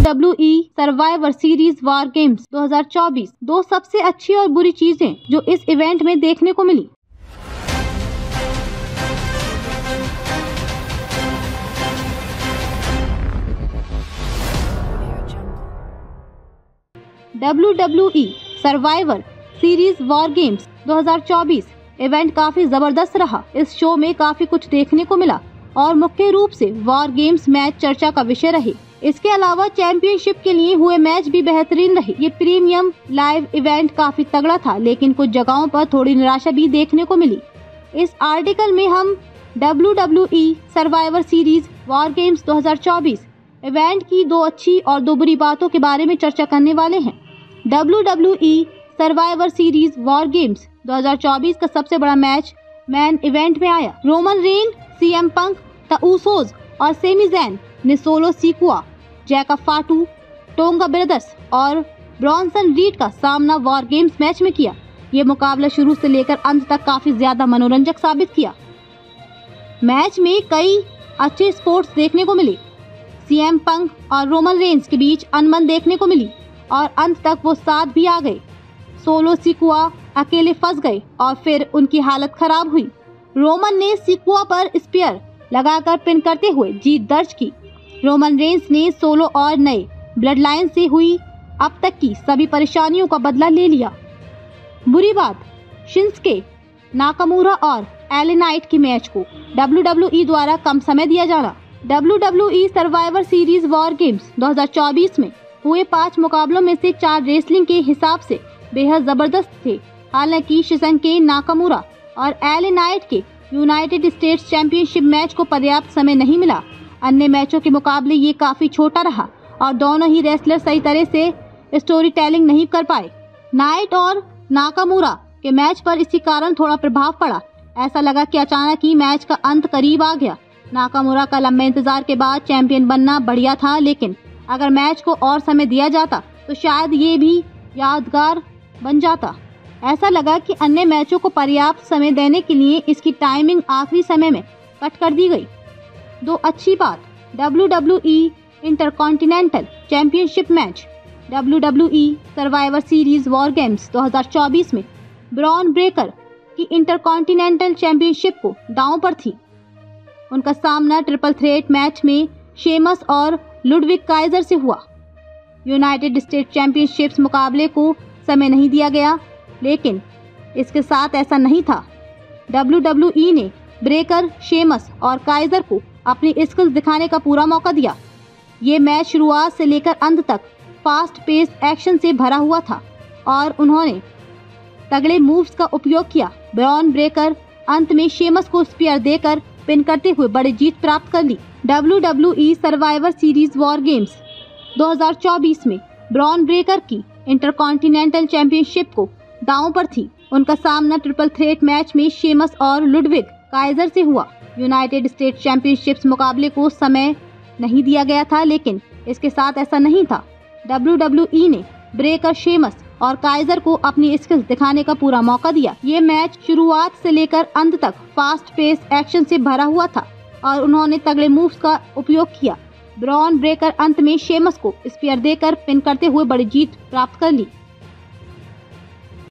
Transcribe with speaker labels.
Speaker 1: WWE survivor series war games 2024 दो सबसे अच्छी और बुरी चीजें जो इस इवेंट में देखने को मिली। WWE survivor series war games 2024 event काफी जबरदस्त रहा। इस शो में काफी कुछ देखने को मिला और मुख्य रूप से वॉर गेम्स मैच चर्चा का विषय रहे। इसके अलावा चैंपियनशिप के लिए हुए मैच भी बेहतरीन रहे। ये प्रीमियम लाइव इवेंट काफी तगड़ा था, लेकिन कुछ जगहों पर थोड़ी निराशा भी देखने को मिली। इस आर्टिकल में हम WWE survivor series war games 2024 event की दो अच्छी और दो बुरी बातों के बारे में चर्चा करने वाले हैं। WWE survivor series war games 2024 का सबसे बड़ा मैच मैन इवेंट में आया। Roman rain, CM punk, the Usos और सेमी ज़ैन ने सोलो सीकुआ, जैकब फाटू, टोंगा ब्रदर्स और ब्रॉन्सन रीड का सामना वॉर गेम्स मैच में किया। ये मुकाबला शुरू से लेकर अंत तक काफी ज्यादा मनोरंजक साबित किया। मैच में कई अच्छे स्पोर्ट्स देखने को मिले। CM पंक और रोमन रेंस के बीच अनबन देखने को मिली और अंत तक वो साथ भी आ गए। सोलो सीकुआ अकेले फंस गए और फिर उनकी हालत खराब हुई। रोमन ने सीकुआ पर स्पीयर लगाकर पिन करते हुए जीत दर्ज की। रोमन रेंस ने सोलो और नए ब्लड लाइन से हुई अब तक की सभी परेशानियों का बदला ले लिया। बुरी बात, शिंसके नाकामुरा और एले नाइट की मैच को WWE द्वारा कम समय दिया जाना। WWE survivor series war games 2024 में हुए 5 मुकाबलों में से 4 रेसलिंग के हिसाब से बेहद जबरदस्त थे। हालांकि शिंसके नाकामुरा और एले नाइट के यूनाइटेड स्टेट्स चैंपियनशिप मैच को पर्याप्त समय नहीं मिला। अन्य मैचों के मुकाबले ये काफी छोटा रहा और दोनों ही रेसलर सही तरह से स्टोरी टेलिंग नहीं कर पाए। नाइट और नाकामुरा के मैच पर इसी कारण थोड़ा प्रभाव पड़ा। ऐसा लगा कि अचानक ही मैच का अंत करीब आ गया। नाकामुरा का लंबे इंतजार के बाद चैंपियन बनना बढ़िया था, लेकिन अगर मैच को और समय दिया जाता तो शायद ये भी यादगार बन जाता। ऐसा लगा कि अन्य मैचों को पर्याप्त समय देने के लिए इसकी टाइमिंग आखिरी समय में कट कर दी गई। दो अच्छी बात, WWE intercontinental championship match WWE survivor series war games 2024 में ब्रॉन ब्रेकर की इंटरकॉन्टिनेंटल चैंपियनशिप को दांव पर थी। उनका सामना ट्रिपल थ्रेट मैच में शेमस और लुडविग काइजर से हुआ। यूनाइटेड स्टेट्स चैंपियनशिप्स मुकाबले को समय नहीं दिया गया, लेकिन इसके साथ ऐसा नहीं था। WWE ने ब्रेकर, शेमस और काइजर को अपनी स्किल्स दिखाने का पूरा मौका दिया। ये मैच शुरुआत से लेकर अंत तक फास्ट पेस एक्शन से भरा हुआ था और उन्होंने तगड़े मूव्स का उपयोग किया। ब्रॉन ब्रेकर अंत में शेमस को स्पीयर देकर पिन करते हुए बड़ी जीत प्राप्त कर ली। WWE survivor series war games 2024 में ब्रॉन ब्रेकर की इंटरकॉन्टिनेंटल चैंपियनशिप को दांव पर थी। उनका सामना ट्रिपल थ्रेट मैच में शेमस और लुडविग काइजर से हुआ। यूनाइटेड स्टेट्स चैंपियनशिप्स मुकाबले को समय नहीं दिया गया था, लेकिन इसके साथ ऐसा नहीं था। WWE ने ब्रेकर, शेमस और काइजर को अपनी स्किल्स दिखाने का पूरा मौका दिया। ये मैच शुरुआत से लेकर अंत तक फास्ट पेस एक्शन से भरा हुआ था और उन्होंने तगड़े मूव्स का उपयोग किया। ब्रॉन ब्रेकर अंत में शेमस को स्पीयर देकर पिन करते हुए बड़ी जीत प्राप्त कर ली।